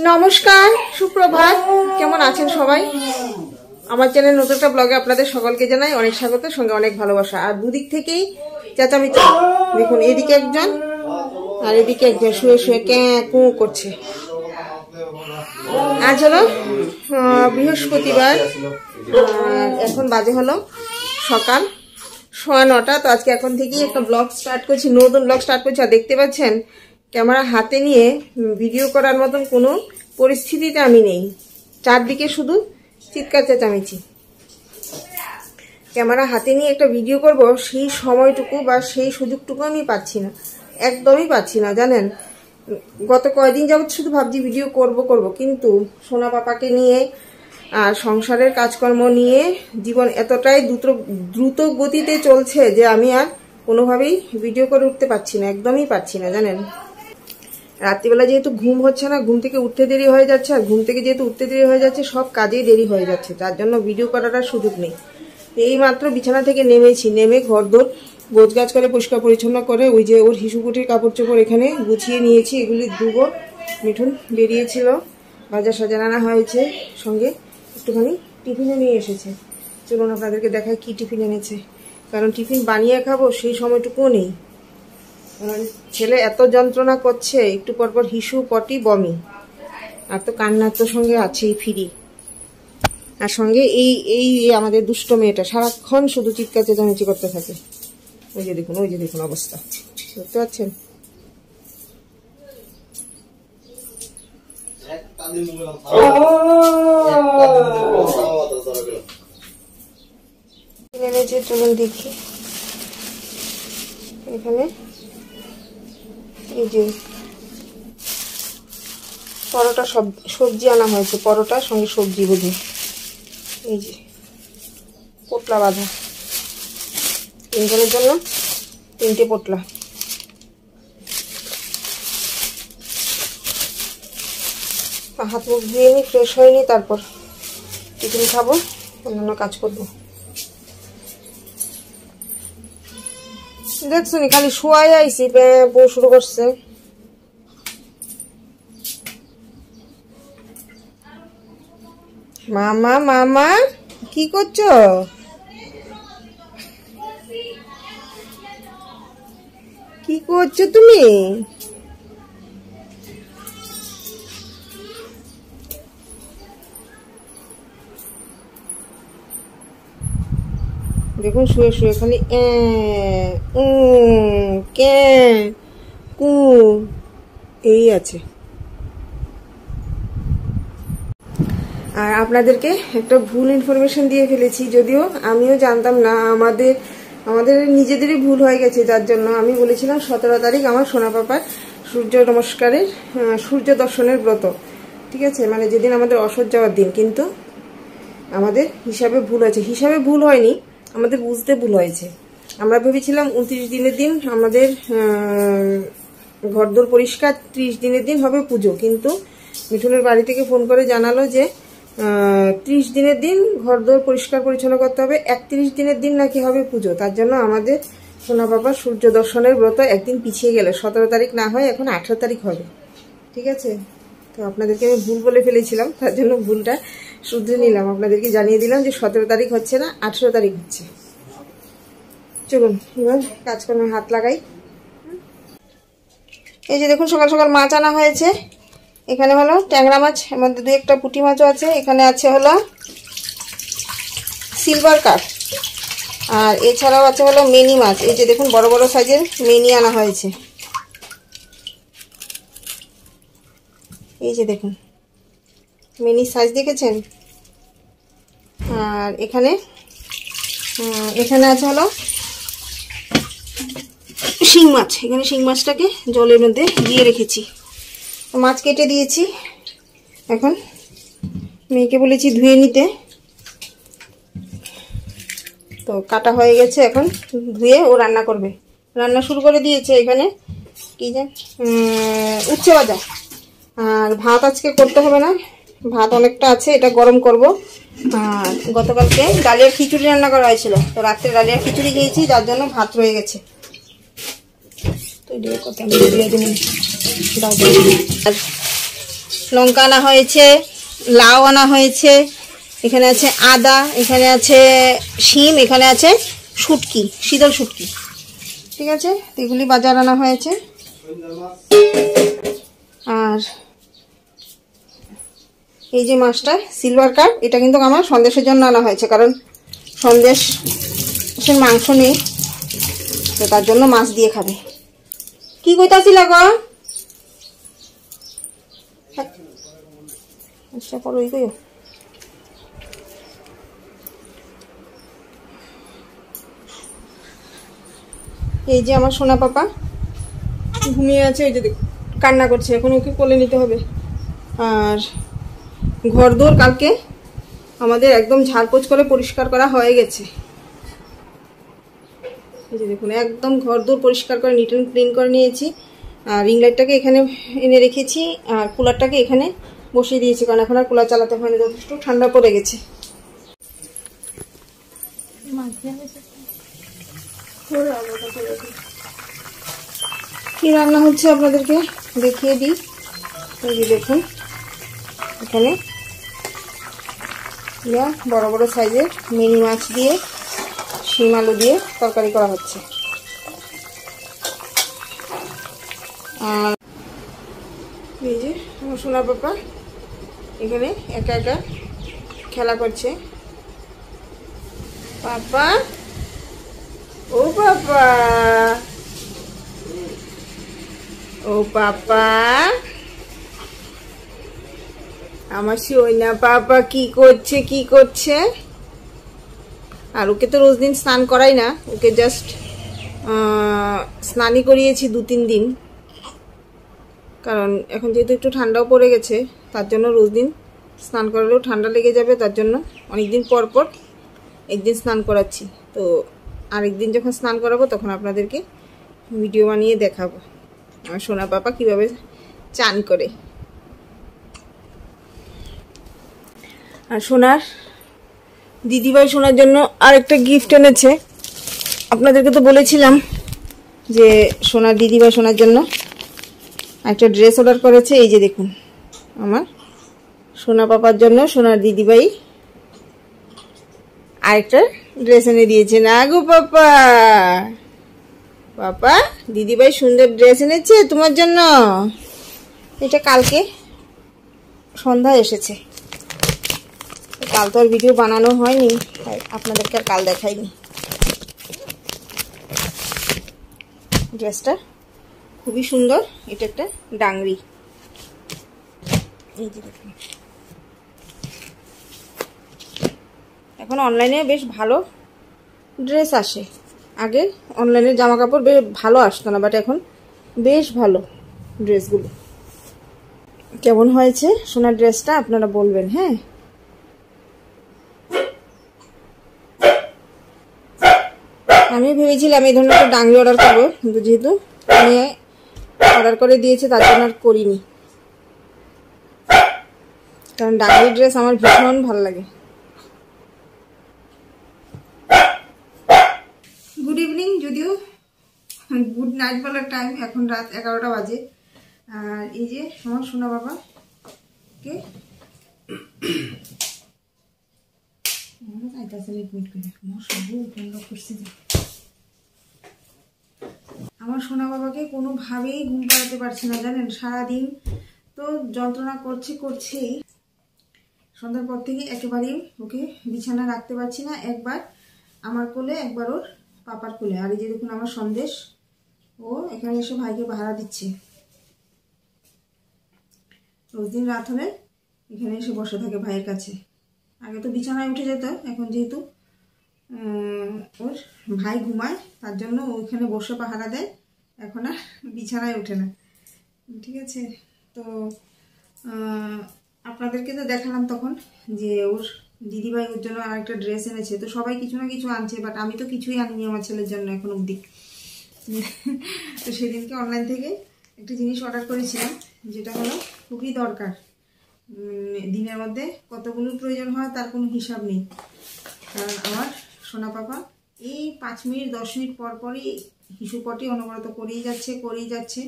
নমস্কার, সুপ্রভাত। কেমন আছেন সবাই? আমার চ্যানেল নতুন একটা ব্লগে আপনাদের সকলকে জানাই অনেক স্বাগত, সঙ্গে অনেক ভালোবাসা। আর দুদিক থেকেই চেঁচামেচি দেখুন, এদিকে একজন আর এদিকে একজন শুয়ে শুয়ে ক্যাঁ কু করছে। আজ হলো বৃহস্পতিবার, এখন বাজে হলো সকাল 9:15। তো আজকে এখন থেকেই একটা ব্লগ স্টার্ট করছি, নতুন ব্লগ স্টার্ট করছি। আর দেখতে পাচ্ছেন ক্যামেরা হাতে নিয়ে ভিডিও করার মতন কোনো পরিস্থিতিতে আমি নেই। চারদিকে শুধু চিৎকার চেঁচামেচি। ক্যামেরা হাতে নিয়ে একটা ভিডিও করব, সেই সময়টুকু বা সেই সুযোগটুকু আমি পাচ্ছি না, একদমই পাচ্ছি না। জানেন, গত কয়েকদিন যাবৎ শুধু ভাবছি ভিডিও করব, কিন্তু সোনা পাপাকে নিয়ে আর সংসারের কাজকর্ম নিয়ে জীবন এতটাই দ্রুত গতিতে চলছে যে আমি আর কোনোভাবেই ভিডিও করে উঠতে পারছি না, একদমই পারছি না। জানেন, রাত্রিবেলা যেহেতু ঘুম হচ্ছে না, ঘুম থেকে উঠতে দেরি হয়ে যাচ্ছে, আর ঘুম থেকে যেহেতু উঠতে দেরি হয়ে যাচ্ছে, সব কাজেই দেরি হয়ে যাচ্ছে, যার জন্য ভিডিও করার আর সুযোগ নেই। এই মাত্র বিছানা থেকে নেমেছি, নেমে ঘরদোর গোছগাছ করে পরিষ্কার পরিচ্ছন্ন করে ওই যে ওর হিসুকুটির কাপড় চোপড় এখানে গুছিয়ে নিয়েছি। এগুলি ধুবো। মিঠুন বেরিয়েছিল, বাজার সাজার আনা হয়েছে, সঙ্গে একটুখানি টিফিনও নিয়ে এসেছে। চলুন আপনাদেরকে দেখায় কি টিফিন এনেছে, কারণ টিফিন বানিয়ে খাবো সেই সময়টুকুও নেই। ছেলে এত যন্ত্রণা করছে, একটু পরপর হিসু পটি বমি, আর তো কান্নার তো সঙ্গে আছেই ফিরি। আর সঙ্গে এই আমাদের দুষ্ট মেয়েটা সারাক্ষণ শুধু চিৎকার চেঁচামেচি করতে থাকে। ওই যে দেখুন অবস্থা, দেখতে পাচ্ছেন? চলুন দেখি। এখানে এই যে পরোটা সবজি আনা হয়েছে, পরোটার সঙ্গে সবজি বোধহয়। এই যে পোটলা বাঁধা, 3 জনের জন্য 3টে পোটলা। হাত মুখ ধুয়ে নি, ফ্রেশ হয়নি, তারপর টিফিন খাবো, অন্যান্য কাজ করবো। দেখছনি খালি শোয়াই আইসি, বউ শুরু করছে। মামা মামা কি করছো? কি করছো তুমি? দেখুন শুয়ে শুয়ে খালি কু এই আছে। আর আপনাদেরকে একটা ভুল ইনফরমেশন দিয়ে ফেলেছি, যদিও আমিও জানতাম না। আমাদের নিজেদেরই ভুল হয়ে গেছে, যার জন্য আমি বলেছিলাম 17 তারিখ আমার সোনা পাপার সূর্য নমস্কারের সূর্য দর্শনের ব্রত। ঠিক আছে, মানে যেদিন আমাদের অসৎ যাওয়ার দিন, কিন্তু আমাদের হিসাবে ভুল হয়েছে। হিসাবে ভুল হয়নি, আমাদের বুঝতে ভুল হয়েছে। আমরা ভেবেছিলাম 29 দিনের দিন আমাদের ঘরদোর পরিষ্কার, 30 দিনের দিন হবে পুজো, কিন্তু মিঠুনের বাড়ি থেকে ফোন করে জানালো যে 30 দিনের দিন ঘরদোর পরিষ্কার পরিচ্ছন্ন করতে হবে, 31 দিনের দিন নাকি হবে পুজো। তার জন্য আমাদের সোনা বাবার সূর্য দর্শনের ব্রত একদিন পিছিয়ে গেল, 17 তারিখ না হয় এখন 18 তারিখ হবে। ঠিক আছে, তো আপনাদেরকে আমি ভুল বলে ফেলেছিলাম, তার জন্য ভুলটা শুধরে নিলাম। আপনাদেরকে জানিয়ে দিলাম যে 17 তারিখ হচ্ছে না, 18 তারিখ হচ্ছে। চলুন এবার কাজকর্মে হাত লাগাই। এই যে দেখুন সকাল সকাল মাছ আনা হয়েছে। এখানে হলো ট্যাংরা মাছ, এর মধ্যে 2-1টা পুঁটি মাছও আছে। এখানে আছে হলো সিলভার কাপ, আর এছাড়াও আছে হলো মিনি মাছ। এই যে দেখুন বড় বড় সাইজের মিনি আনা হয়েছে। এই যে দেখুন মিনি সাইজ দেখেছেন। আর এখানে আছে হলো শিং মাছ। এখানে শিং মাছটাকে জলের মধ্যে দিয়ে রেখেছি, মাছ কেটে দিয়েছি। এখন মেয়েকে বলেছি ধুয়ে নিতে, তো কাটা হয়ে গেছে, এখন ধুয়ে ও রান্না করবে। রান্না শুরু করে দিয়েছে। এখানে কি যে উচ্ছে ভাজা, আর ভাত আজকে করতে হবে না, ভাত অনেকটা আছে, এটা গরম করব। আর গতকালকে ডালিয়ার খিচুড়ি রান্না করা হয়েছিল, তো রাত্রে ডালিয়ার খিচুড়ি খেয়েছি, যার জন্য ভাত রয়ে গেছে। তো দিয়ে করতে আমি দিয়ে দিন। আর লঙ্কা আনা হয়েছে, লাউ আনা হয়েছে, এখানে আছে আদা, এখানে আছে শিম, এখানে আছে শুটকি, শীতল শুটকি। ঠিক আছে, এগুলি বাজার আনা হয়েছে। আর এই যে মাছটা সিলভার কাপ, এটা কিন্তু আমার সন্দেশের জন্য আনা হয়েছে, কারণ সন্দেশের মাংস নেই, তো তার জন্য মাছ দিয়ে খাবে। কি কইতাছিল গো? আচ্ছা করো, এই কইও। এই যে আমার সোনা পাপা ঘুমিয়ে আছে, এই যে কান্না করছে, এখন ওকে কোলে নিতে হবে। আর ঘরদোর কালকে আমাদের একদম ঝাড়পোছ করে পরিষ্কার করা হয়ে গেছে। এই যে দেখুন, একদম ঘরদোর পরিষ্কার করে নিট অ্যান্ড ক্লিন করে নিয়েছি। আর রিং লাইটটাকে এখানে এনে রেখেছি, আর কুলারটাকে এখানে বসিয়ে দিয়েছি, কারণ এখন আর কুলার চালাতে হয়নি, যথেষ্ট ঠান্ডা পড়ে গেছে। কি রান্না হচ্ছে আপনাদেরকে দেখিয়ে দিই। এই যে দেখুন, এখানে বড় বড় সাইজের মিনি মাছ দিয়ে শিম আলু দিয়ে তরকারি করা হচ্ছে। আর এই যে আমার সোনা পাপা এখানে একা একা খেলা করছে। পাপা, ও পাপা, ও পাপা, আমার সোনা পাপা কি করছে, কি করছে? আর ওকে তো রোজ দিন স্নান করাই না, ওকে জাস্ট স্নানই করিয়েছি 2-3 দিন, কারণ এখন যেহেতু একটু ঠান্ডাও পড়ে গেছে, তার জন্য রোজ দিন স্নান করালেও ঠান্ডা লেগে যাবে, তার জন্য অনেকদিন পর পর একদিন স্নান করাচ্ছি। তো আরেকদিন যখন স্নান করাবো তখন আপনাদেরকে ভিডিও বানিয়ে দেখাবো আমার সোনা পাপা কিভাবে চান করে। আর সোনার দিদিভাই সোনার জন্য আরেকটা গিফট এনেছে। আপনাদেরকে তো বলেছিলাম যে সোনার দিদিভাই সোনার জন্য একটা ড্রেস অর্ডার করেছে। এই যে দেখুন, আমার সোনা পাপার জন্য সোনার দিদিভাই আরেকটা ড্রেস এনে দিয়েছে। না গো পাপা, পাপা দিদিভাই সুন্দর ড্রেস এনেছে তোমার জন্য। এটা কালকে সন্ধ্যায় এসেছে, কাল তো আর ভিডিও বানানো হয়নি, তাই আপনাদেরকে আর কাল দেখাইনি। ড্রেসটা খুবই সুন্দর, এটা একটা ডাংরি। এই যে দেখুন, এখন অনলাইনে বেশ ভালো ড্রেস আসে। আগে অনলাইনে জামা কাপড় বেশ ভালো আসতো না, বাট এখন বেশ ভালো ড্রেসগুলো। কেমন হয়েছে সোনার ড্রেসটা আপনারা বলবেন। হ্যাঁ, আমি ভেবেছিলাম এই ধরনের একটা ডাংরি অর্ডার করবো, কিন্তু যেহেতু আমি অর্ডার করে দিয়েছে তার জন্য আর করিনি, কারণ ডাংরি ড্রেস আমার ভীষণ ভালো লাগে। গুড ইভিনিং, যদিও গুড নাইট বলার টাইম, এখন রাত 11টা বাজে। আর এই যে আমার সোনা বাবা কে আমার সোনা বাবাকে কোনোভাবেই ঘুম পাড়াতে পারছি না, জানেন। সারাদিন তো যন্ত্রণা করছেই। সন্ধ্যার পর থেকে একেবারেই ওকে বিছানা রাখতে পারছি না, একবার আমার কোলে, একবার ওর পাপার কোলে। আর এই যে দেখুন আমার সন্দেশ, ও এখানে এসে ভাইকে ভাড়া দিচ্ছে। রোজ দিন রাত হলে এখানে এসে বসে থাকে ভাইয়ের কাছে। আগে তো বিছানায় উঠে যেত, এখন যেহেতু ওর ভাই ঘুমায় তার জন্য ওইখানে বসে পাহারা দেয়, এখন আর বিছানায় ওঠে না। ঠিক আছে, তো আপনাদেরকে তো দেখালাম তখন যে ওর দিদিভাই ওর জন্য আরেকটা ড্রেস এনেছে। তো সবাই কিছু না কিছু আনছে, বাট আমি তো কিছুই আনিনি আমার ছেলের জন্য এখন অবধি। তো সেদিনকে অনলাইন থেকে একটা জিনিস অর্ডার করেছিলাম, যেটা হলো খুবই দরকার। দিনের মধ্যে কতগুলো প্রয়োজন হয় তার কোনো হিসাব নেই, কারণ আমার সোনা পাপা এই 5 মিনিট 10 মিনিট পর পরই হিসুপটি অনবরত করেই যাচ্ছে।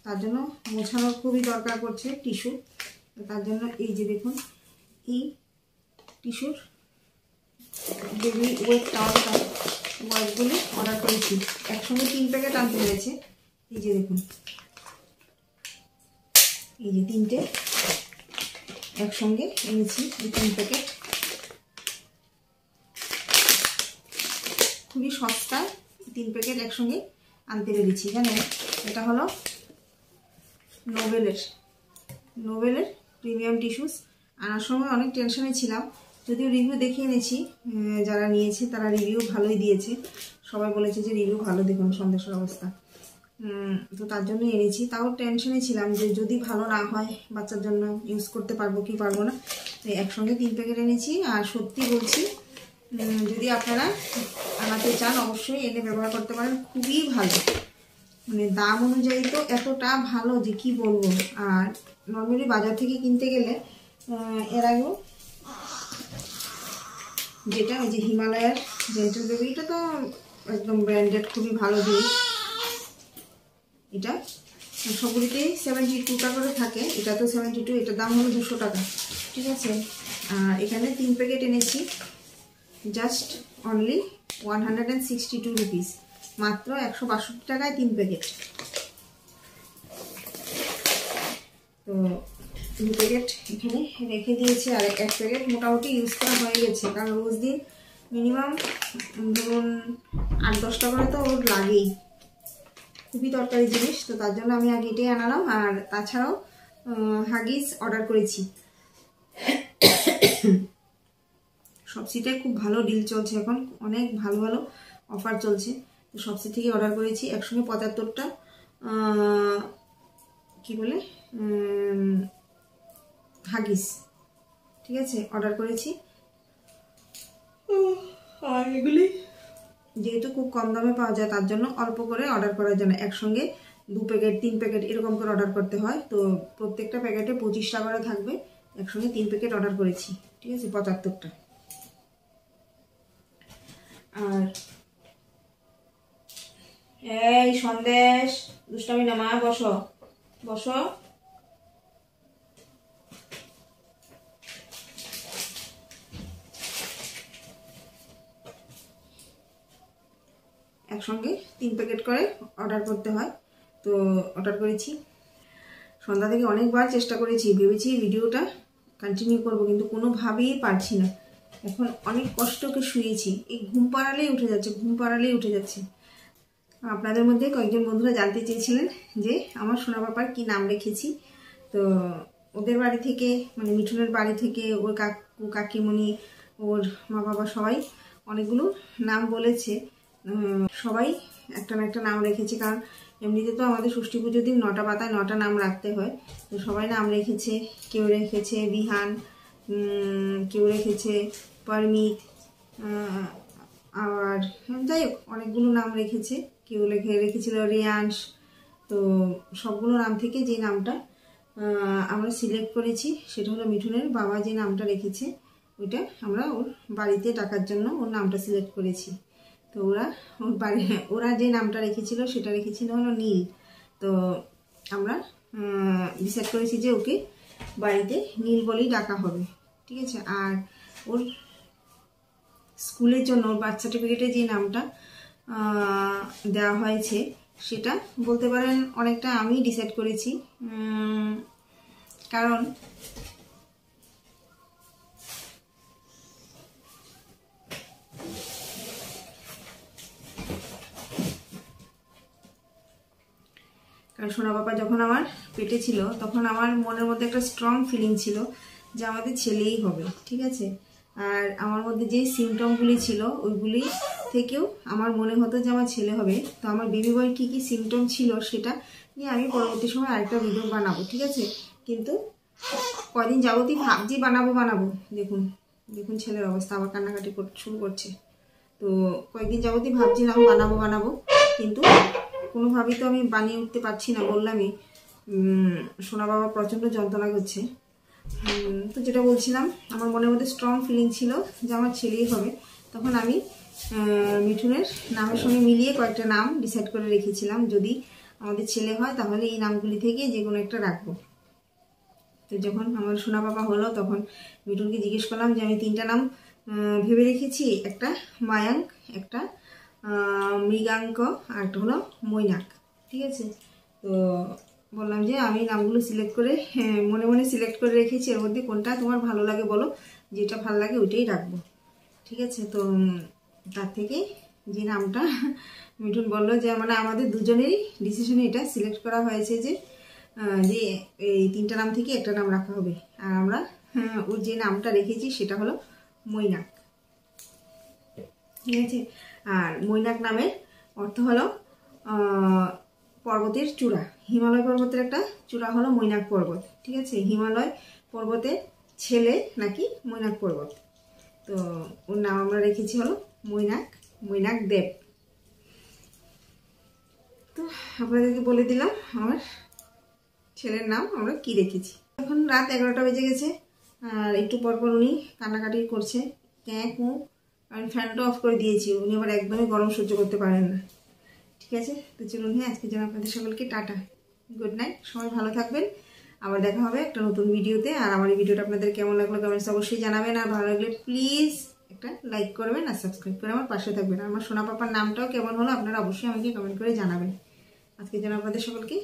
আর তার জন্য মোছানোর খুবই দরকার পড়ছে টিস্যু। তার জন্য এই যে দেখুন এই টিস্যুর বেবি ওয়েট টাওয়ালটা ওয়াইপগুলি অর্ডার করেছি, একসঙ্গে 3 প্যাকেট আনতে হয়েছে। এই যে দেখুন, এই যে 3টে একসঙ্গে এনেছি, এই 3 প্যাকেট। খুবই সস্তায় 3 প্যাকেট একসঙ্গে আনতে পেরেছি জানেন। এটা হলো নোবেলের প্রিমিয়াম টিস্যুস। আনার সময় অনেক টেনশনে ছিলাম, যদিও রিভিউ দেখে এনেছি, যারা নিয়েছে তারা রিভিউ ভালোই দিয়েছে, সবাই বলেছে যে রিভিউ ভালো। দেখুন সন্দেশের অবস্থা, তো তার জন্য এনেছি। তাও টেনশনে ছিলাম যে যদি ভালো না হয় বাচ্চার জন্য ইউজ করতে পারবো কি পারবো না, তাই একসঙ্গে 3 প্যাকেট এনেছি। আর সত্যি বলছি, যদি আপনারা আনাতে চান অবশ্যই এনে ব্যবহার করতে পারেন, খুবই ভালো। মানে দাম অনুযায়ী তো এতটা ভালো যে কি বলবো। আর নর্মালি বাজার থেকে কিনতে গেলে এর আগেও যেটা ওই যে হিমালয়ার জেন্টাল বেবি, এটা তো একদম ব্র্যান্ডেড, খুবই ভালো জিনিস। এটা সবগুলিতেই 72 টাকা করে থাকে, এটা তো 72, এটার দাম হলো 200 টাকা, ঠিক আছে। আর এখানে 3 প্যাকেট এনেছি, জাস্ট অনলি 162 রুপিস, মাত্র 162 টাকায় 3 প্যাকেট। তো 2 প্যাকেট এখানে রেখে দিয়েছি, আর 1 প্যাকেট মোটামুটি ইউজ করা হয়ে গেছে, কারণ রোজ দিন মিনিমাম ধরুন 8-10টা করে তো ওর লাগেই, খুবই দরকারি জিনিস। তো তার জন্য আমি আগে এটাই আনালাম। আর তাছাড়াও হাগিস অর্ডার করেছি, সবসিতে খুব ভালো ডিল চলছে এখন, অনেক ভালো ভালো অফার চলছে। তো সবসি থেকে অর্ডার করেছি, একসঙ্গে 75টা কি বলে হাগিস, ঠিক আছে, অর্ডার করেছি। আর এগুলি যেহেতু খুব কম দামে পাওয়া যায়, তার জন্য অল্প করে অর্ডার করার জন্য একসঙ্গে 2 প্যাকেট 3 প্যাকেট এরকম করে অর্ডার করতে হয়। তো প্রত্যেকটা প্যাকেটে 25 টাকা করে থাকবে, একসঙ্গে 3 প্যাকেট অর্ডার করেছি, ঠিক আছে, 75টা। আর এই সন্দেশ দুষ্টামি না মা, বসো বসো। একসঙ্গে 3 প্যাকেট করে অর্ডার করতে হয়, তো অর্ডার করেছি। সন্ধ্যা থেকে অনেকবার চেষ্টা করেছি, ভেবেছি ভিডিওটা কন্টিনিউ করব, কিন্তু কোনোভাবেই পারছি না। এখন অনেক কষ্টকে শুয়েছি, এই ঘুম পাড়ালেই উঠে যাচ্ছে। আপনাদের মধ্যে কয়েকজন বন্ধুরা জানতে চেয়েছিলেন যে আমার সোনা বাবার কি নাম রেখেছি। তো ওদের বাড়ি থেকে, মানে মিঠুনের বাড়ি থেকে, ওর কাকু কাকিমণি, ওর মা বাবা সবাই অনেকগুলো নাম বলেছে। সবাই একটা না একটা নাম রেখেছে, কারণ এমনিতে তো আমাদের ষষ্ঠী পুজোর দিন 9টা পাতায় 9টা নাম রাখতে হয়। তো সবাই নাম রেখেছে, কেউ রেখেছে বিহান, কেউ রেখেছে পারমিত, আর যাই হোক অনেকগুলো নাম রেখেছে। কেউ রেখেছিল রিয়াংশ। তো সবগুলো নাম থেকে যে নামটা আমরা সিলেক্ট করেছি সেটা হলো মিঠুনের বাবা যে নামটা রেখেছে, ওইটা আমরা ওর বাড়িতে ডাকার জন্য ওর নামটা সিলেক্ট করেছি। তো ওরা যে নামটা রেখেছিল সেটা রেখেছিল হলো নীল। তো আমরা ডিসাইড করেছি যে ওকে বাড়িতে নীল বলেই ডাকা হবে, ঠিক আছে। আর ওর স্কুলের জন্য ওর বার্থ সার্টিফিকেটে যে নামটা দেওয়া হয়েছে সেটা বলতে পারেন অনেকটা আমি ডিসাইড করেছি, কারণ সোনা বাবা যখন আমার পেটে ছিল তখন আমার মনের মধ্যে একটা স্ট্রং ফিলিং ছিল যে আমাদের ছেলেই হবে, ঠিক আছে। আর আমার মধ্যে যে সিমটমগুলি ছিল ওইগুলি থেকেও আমার মনে হতো যে আমার ছেলে হবে। তো আমার বেবি বয় কী কী সিমটম ছিল সেটা নিয়ে আমি পরবর্তী সময় আরেকটা ভিডিও বানাবো, ঠিক আছে। কিন্তু কদিন যাবতই ভাবছি বানাবো। দেখুন ছেলের অবস্থা, আবার কান্নাকাটি শুরু করছে। তো কয়েকদিন যাবতই ভাবছিলাম বানাবো, কিন্তু কোনোভাবেই তো আমি বানিয়ে উঠতে পারছি না। বললামই সোনা বাবা প্রচণ্ড যন্ত্রণা করছে। তো যেটা বলছিলাম, আমার মনের মধ্যে স্ট্রং ফিলিং ছিল যে আমার ছেলেই হবে। তখন আমি মিঠুনের নামের সঙ্গে মিলিয়ে কয়েকটা নাম ডিসাইড করে রেখেছিলাম, যদি আমাদের ছেলে হয় তাহলে এই নামগুলি থেকে যে কোনো একটা রাখবো। তো যখন আমার সোনা পাপা হলো তখন মিঠুনকে জিজ্ঞেস করলাম যে আমি 3টা নাম ভেবে রেখেছি, একটা মায়াঙ্ক, একটা মৃগাঙ্ক, আর একটা হলো মৈনাক। ঠিক আছে, তো বললাম যে আমি নামগুলো সিলেক্ট করে মনে মনে সিলেক্ট করে রেখেছি, এর মধ্যে কোনটা তোমার ভালো লাগে বলো, যেটা ভালো লাগে ওইটাই রাখবো। ঠিক আছে, তো তার থেকে যে নামটা মিঠুন বললো যে মানে আমাদের দুজনেরই ডিসিশনে এটা সিলেক্ট করা হয়েছে যে যে এই 3টা নাম থেকে একটা নাম রাখা হবে, আর আমরা ওর যে নামটা রেখেছি সেটা হলো মৈনাক। ঠিক আছে, আর মৈনাক নামের অর্থ হলো পর্বতের চূড়া। হিমালয় পর্বতের একটা চূড়া হলো মৈনাক পর্বত। ঠিক আছে, হিমালয় পর্বতের ছেলে নাকি মৈনাক পর্বত, তো ওর নাম আমরা রেখেছি হলো মৈনাক, মৈনাক দেব। তো আপনাদেরকে বলে দিলাম আমার ছেলের নাম আমরা কি রেখেছি। এখন রাত 11টা বেজে গেছে, আর একটু পরপর উনি কান্নাকাটি করছে, ক্যাঁক মুখ। আমি ফ্যানটা অফ করে দিয়েছি, উনি আবার একদমই গরম সহ্য করতে পারেন না। ঠিক আছে, তো চলুন আজকের জন্য আপনাদের সকলকে টাটা, গুড নাইট, সবাই ভালো থাকবেন। আবার দেখা হবে একটা নতুন ভিডিওতে। আর আমার এই ভিডিওটা আপনাদের কেমন লাগলো কমেন্টস অবশ্যই জানাবেন, আর ভালো লাগলে প্লিজ একটা লাইক করবেন আর সাবস্ক্রাইব করে আমার পাশে থাকবেন। আমার সোনা পাপার নামটাও কেমন হলো আপনারা অবশ্যই আমাকে কমেন্ট করে জানাবেন। আজকের জন্য আপনাদের সকলকে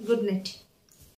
গুড নাইট।